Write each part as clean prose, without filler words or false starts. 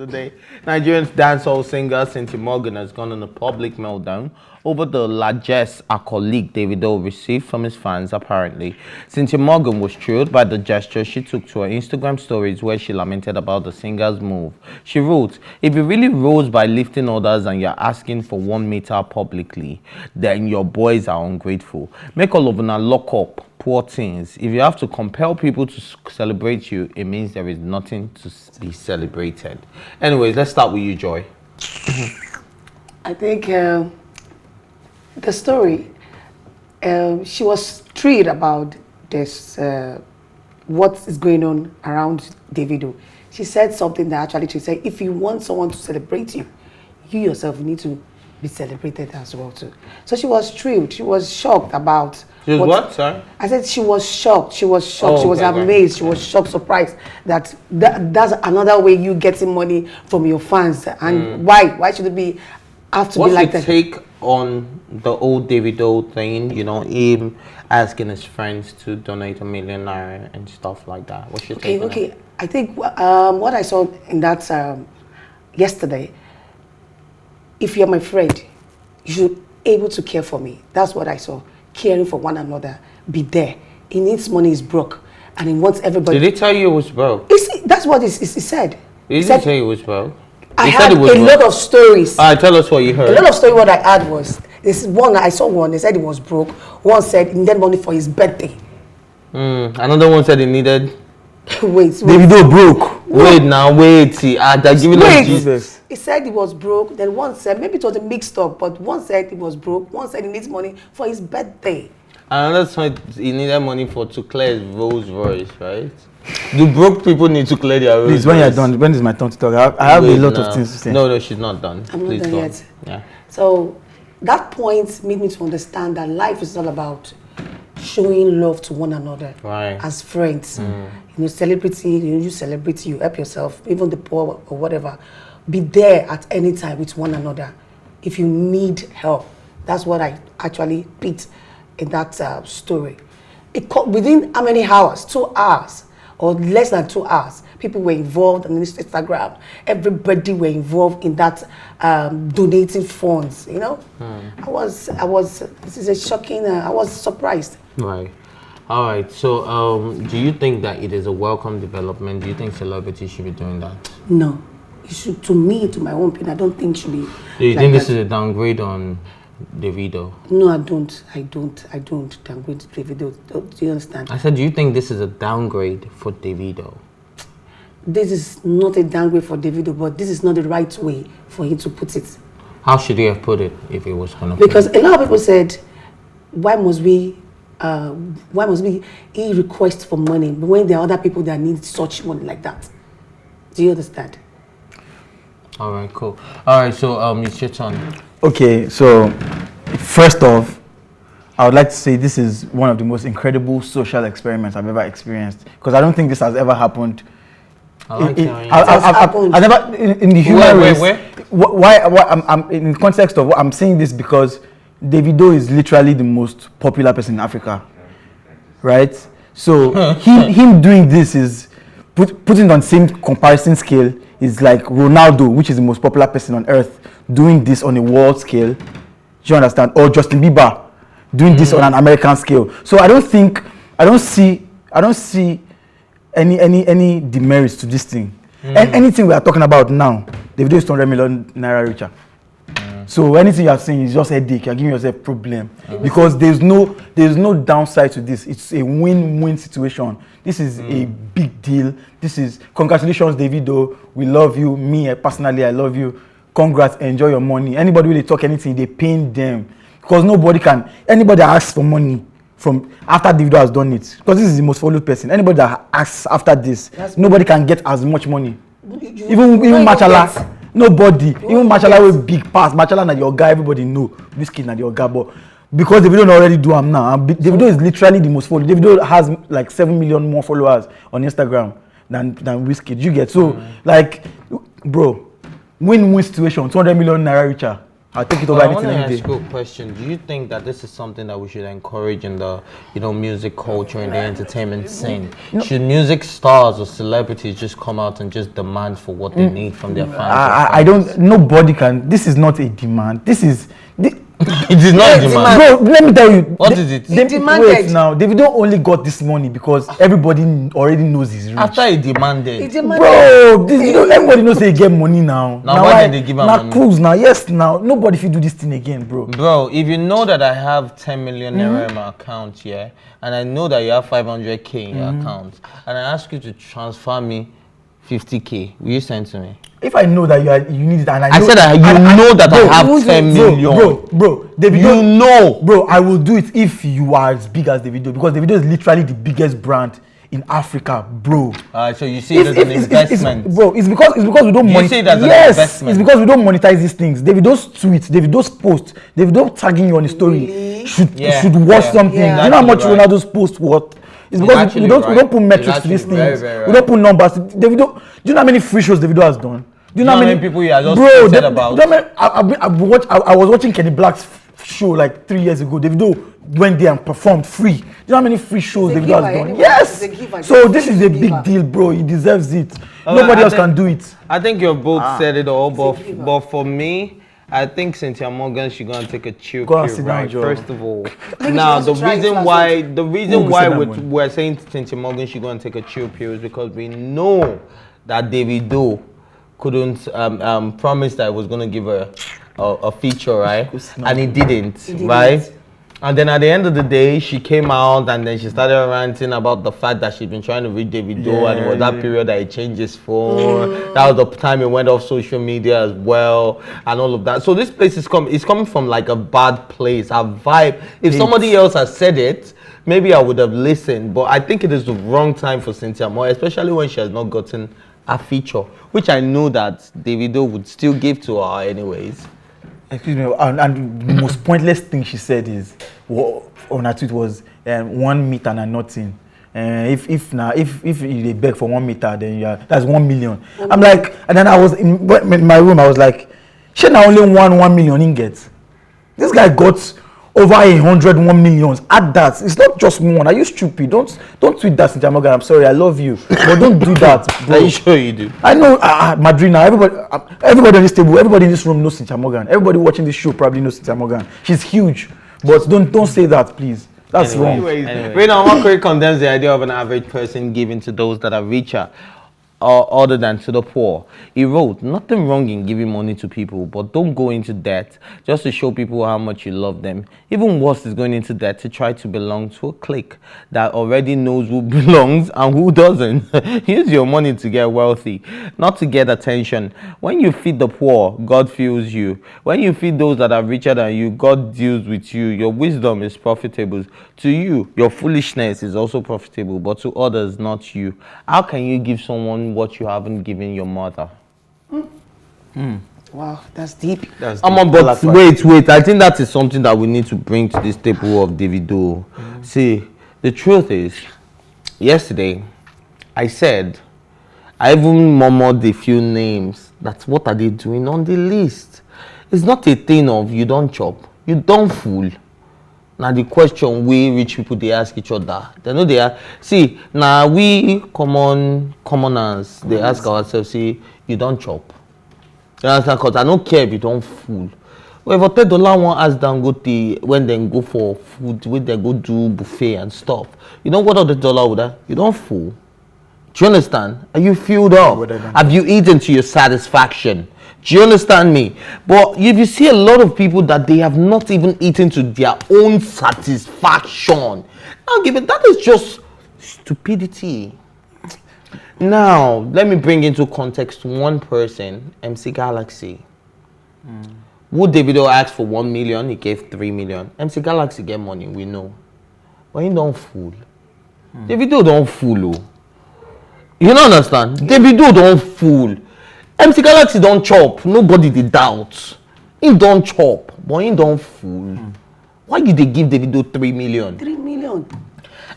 of the day. Nigerian dancehall singer Cynthia has gone on a public meltdown over the largesse her colleague Davido received from his fans, apparently. Cynthia was thrilled by the gesture she took to her Instagram stories where she lamented about the singer's move. She wrote, "If you really rose by lifting others and you're asking for 1 meter publicly, then your boys are ungrateful. Make all of them lock up. Poor things. If you have to compel people to celebrate you, it means there is nothing to be celebrated." Anyways, let's start with you, Joy. I think the story, she was thrilled about this, what is going on around Davido. She said something that actually she said, if you want someone to celebrate you, you yourself need to be celebrated as well too. So she was thrilled. She was shocked about. She was what? Sorry? I said she was shocked. She was shocked. Oh, she was amazed. She was shocked, surprised that that's another way you getting money from your fans. And why should it be have to be like that? What's your take on the old Davido thing? You know, him asking his friends to donate $1 million and stuff like that. What's your take on that? I think what I saw in that yesterday. If you're my friend, you should be able to care for me. That's what I saw. Caring for one another. Be there. He needs money, he's broke. And he wants everybody. Did he tell you it was broke? That's what he said. He didn't say it was broke. I had a lot of stories. All right, tell us what you heard. A lot of stories what I had was, this one, I saw one, they said he was broke. One said he needed money for his birthday. Another one said he needed... wait. Davido broke. Wait now, wait. Wait. Jesus. He said he was broke. Then one said, maybe it was a mixed up, but one said he was broke. One said he needs money for his birthday. Another said he needed money to clear his Rolls Royce, right? Do broke people need to clear their Rolls Royce? Please, when you're done, when is my turn to talk? I have a lot of things to say. No, she's not done. I'm Please not done yet. Yeah. So that point made me to understand that life is all about showing love to one another, right, as friends. You know, celebrity, you celebrate, you help yourself, even the poor or whatever. Be there at any time with one another. If you need help, that's what I actually picked in that story. Within how many hours? 2 hours or less than 2 hours. People were involved on Instagram. Everybody were involved in that donating funds. You know, I was. This is a shocking. I was surprised. Right. All right. So, do you think that it is a welcome development? Do you think celebrities should be doing that? No. It should, to my own opinion, I don't think it should be. Do you think this is a downgrade on Davido? No, I don't downgrade Davido. Do you understand? I said, do you think this is a downgrade for Davido? This is not a downgrade for Davido, but this is not the right way for him to put it. How should he have put it if it was kind of? Because a lot of people said, why must we request for money when there are other people that need such money like that? Do you understand? All right, cool. All right, so it's your turn. Okay, so first off, I would like to say this is one of the most incredible social experiments I've ever experienced, because I don't think this has ever happened. I've never in the human race. Where? Why? I'm in the context of what I'm saying this because Davido is literally the most popular person in Africa, right? So him doing this is putting on same comparison scale is like Ronaldo, which is the most popular person on earth, doing this on a world scale. Do you understand? Or Justin Bieber doing this on an American scale. So I don't see any demerits to this thing. And anything we are talking about now, Davido is 200 million naira richer. So anything you are saying is just a headache. You're giving yourself a problem because there's no downside to this. It's a win-win situation. This is a big deal. This is congratulations, Davido. We love you. Me personally, I love you. Congrats. Enjoy your money. Anybody will talk anything, they paying them because anybody that asks for money from after Davido has done it, because this is the most followed person. Anybody that asks after this, nobody can get as much money. Even Machala. Nobody, even Machala will big pass. Machala na your guy, everybody know. Whiskey na your guy, but because Davido already do am now. Davido is literally the most followed. Davido has like 7 million more followers on Instagram than Whiskey. You get so like, bro, win-win situation. 200 million naira richer. I'll take it over I anything want to any ask day. you a question. Do you think that this is something that we should encourage in the, music culture and the entertainment scene? Should music stars or celebrities just come out and just demand for what they need from their fans? I don't. Nobody can. This is not a demand. This is. It is not demand. Bro, let me tell you. What is it? He demanded. Wait now. Davido only got this money because everybody already knows he's rich. After he demanded. He demanded. Bro, everybody knows they get money now. Now why did they give him money? Now cruise now. Yes, now nobody will do this thing again, bro. Bro, if you know that I have 10 million naira in my account here, and I know that you have 500k in your account, and I ask you to transfer me 50k, will you send to me? If I know that you need it, and I know, said that you know that I have 10 million. Bro, Davido, You know. bro, I will do it if you are as big as Davido, because Davido is literally the biggest brand in Africa, bro. So you see it as an investment. Bro, it's because we don't You see it as an yes, investment. it's because we don't monetize these things. Davido's tweets, Davido's posts, Davido tagging you on the story Really? should watch something. Yeah. You know how much Actually Ronaldo's posts worth? It's because actually we don't put right. metrics It's to these actually things. very, very We don't put numbers. Davido, do you know how many free shows Davido has done? Do you know how many people he has just bro, tweeted about? Do you know how many, I was watching Kenny Black's show like 3 years ago. Davido went there and performed free. Do you know how many free shows He's a Davido giver, has done? anyway. Yes. He's a giver. So this is a He's a big giver. deal, bro. He deserves it. Okay, Nobody I else think- can do it. I think you both said it all, It's a giver. but for me, I think Cynthia Morgan should go and take a chill Go and pill, sit down, right? Joe. First of all, she now wants the to try it reason last why week. Who why said that one? we're saying Cynthia Morgan should go and take a chill pill is because we know that Davido couldn't promise that he was going to give her a feature, right? And he didn't, right? And then at the end of the day, she came out and then she started ranting about the fact that she'd been trying to reach Davido, and it was that period that he changed his phone. That was the time he went off social media as well, and all of that. So this place is coming from like a bad place, a vibe. If somebody else had said it, maybe I would have listened. But I think it is the wrong time for Cynthia Moore, especially when she has not gotten a feature, which I know that Davido would still give to her anyways. Excuse me, and the most pointless thing she said is on her tweet was 1 meter and nothing. If they beg for 1 meter, then that's 1 million. I'm like, and then I was in my room. I was like, she now only 1 million ingots. This guy got over 101 millions. Add that. It's not just one. Are you stupid? Don't tweet that, Cynthia Morgan. I'm sorry, I love you, but don't do that, bro. Are you sure you do? I know, Madrina, everybody on this table, everybody in this room knows Cynthia Morgan. Everybody watching this show probably knows Cynthia Morgan. She's huge, but don't say that, please. That's wrong. Anyway. Right now, Mark condemns the idea of an average person giving to those that are richer, other than to the poor. He wrote, nothing wrong in giving money to people, but don't go into debt just to show people how much you love them. Even worse is going into debt to try to belong to a clique that already knows who belongs and who doesn't. Use your money to get wealthy, not to get attention. When you feed the poor, God feeds you. When you feed those that are richer than you, God deals with you. Your wisdom is profitable. To you, your foolishness is also profitable, but to others, not you. How can you give someone what you haven't given your mother? Wow, that's deep. That's But wait. I think that is something that we need to bring to this table of Davido. See, the truth is, yesterday, I said, I even murmured a few names. That's what are they doing on the list? It's not a thing of you don't chop, you don't fool. Now the question we rich people they ask each other. They know they are. See, now we commoners they ask ourselves, see, you don't chop. You understand? Because I don't care if you don't fool. Well, if $10 one ask Dangote when they go for food, when they go do buffet and stuff, you know what other dollar would that? You don't fool. Do you understand? Are you filled up? Have you eaten to your satisfaction? Do you understand me? But if you see a lot of people that they have not even eaten to their own satisfaction, now give it, that is just stupidity. Now, let me bring into context one person, MC Galaxy. Would Davido ask for 1 million? He gave 3 million. MC Galaxy get money, we know. But he don't fool. Davido don't fool. Oh. You don't understand? Davido don't fool. MC Galaxy don't chop. Nobody dey doubt. He don't chop, but he don't fool. Why did they give Davido 3 million? 3 million.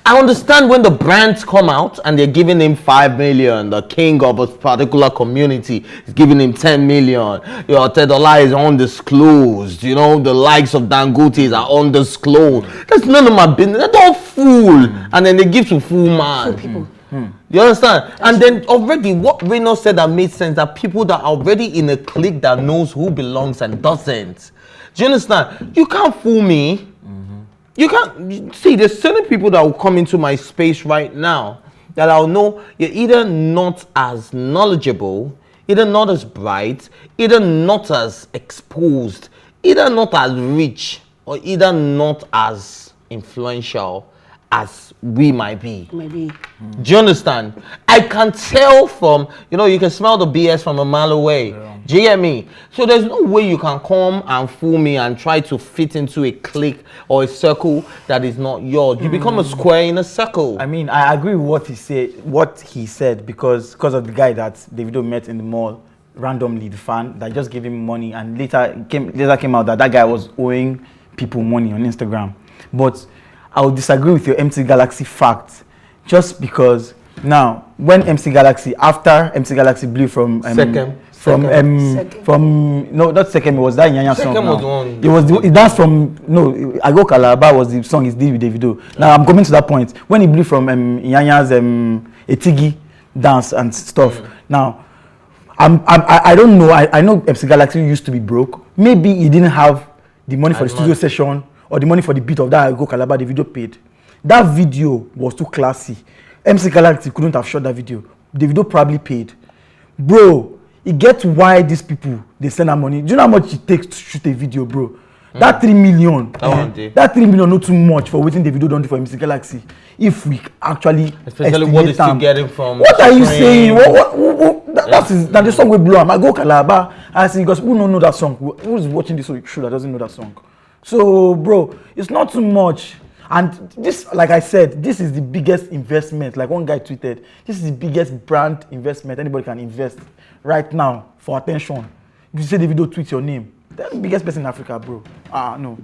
I understand when the brands come out and they're giving him 5 million, the king of a particular community is giving him 10 million. Your Tedola is undisclosed. You know, the likes of Dangote are undisclosed. That's none of my business. They're all fool. And then they give to fool man. Fool people. You understand? And then already what Reno said that made sense, that people that are already in a clique that knows who belongs and doesn't. Do you understand? You can't fool me. You can't see. There's certain people that will come into my space right now that I'll know you're either not as knowledgeable, either not as bright, either not as exposed, either not as rich, or either not as influential as we might be. Maybe. Do you understand? I can tell from, you can smell the BS from a mile away. Yeah. Do you get me? So there's no way you can come and fool me and try to fit into a clique or a circle that is not yours. You become a square in a circle. I mean, I agree with what he said because of the guy that Davido met in the mall randomly, the fan that just gave him money, and later came out that guy was owing people money on Instagram. But I would disagree with your MC Galaxy fact, just because now when after MC Galaxy blew from no, not second, it was that Nyanya song. Second was one. It was it danced from I Go Calabar was the song he did with Davido. Now I'm coming to that point when he blew from Nyanya's Etigi dance and stuff. Now I don't know. I know MC Galaxy used to be broke. Maybe he didn't have the money for the studio session or the money for the beat of that I Go Calabar Davido paid. That video was too classy. MC Galaxy couldn't have shot that video. Davido probably paid. Bro, it gets why these people, they send that money. Do you know how much it takes to shoot a video, bro? That 3 million. That 3 million not too much for waiting Davido don't do for MC Galaxy. If we actually especially what is still getting from. What are you saying? That's the song we blow. I Go Calabar. I see because who don't know that song? Who is watching this show that doesn't know that song? So, bro, it's not too much. And this, like I said, this is the biggest investment. Like one guy tweeted, this is the biggest brand investment anybody can invest right now for attention. If you say Davido tweet your name, that's the biggest person in Africa, bro. No.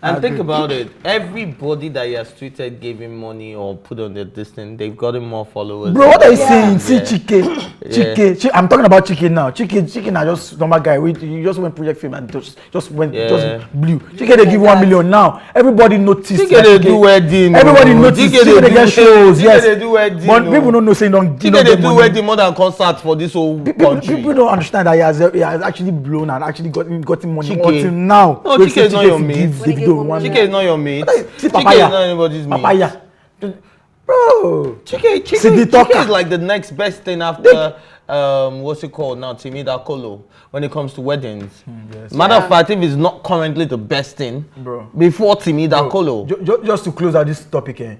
And think about it. Everybody that he has tweeted gave him money or put on their distance, they've gotten more followers. Bro, what are you saying? See Chike. I'm talking about Chike now. Chike are just normal guy. He just went Project Fame and just blew. Chike they give 1 million now. Everybody noticed. Chike they do wedding. Everybody noticed. Chike they get shows. Yes. They do wedding. But people don't know saying don't. Chike they do wedding more than concerts for this whole country. People don't understand that he has actually blown and actually gotten money until now. No, Chike is not your mate. Chike is not your mate. Chike is not anybody's mate. Papaya. Bro. Chike is like the next best thing after what's it called now? Timida Kolo. When it comes to weddings. Yes. Matter of fact, if it's not currently the best thing, bro, before Timida Kolo. Just to close out this topic,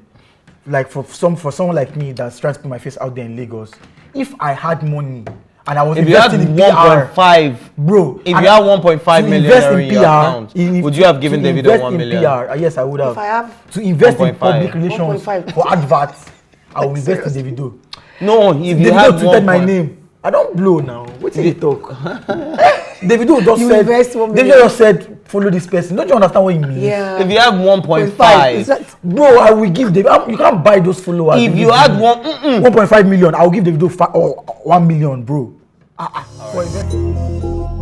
like for someone like me that's trying to put my face out there in Lagos, if I had money and I was investing in PR, 1.5, bro. If you had 1.5 million in your account, would you have given Davido 1 million? PR, yes, I would have. If I have to invest in public relations for adverts, I will invest in Davido. No, if you Davido have tweeted my name. I don't blow now. What did he talk? Davido just said, follow this person. Don't you understand what he means? Yeah. If you have 1.5, bro, I will give Davido. You can't buy those followers. If you had 1.5 million, I will give Davido 1 million, bro. For investment.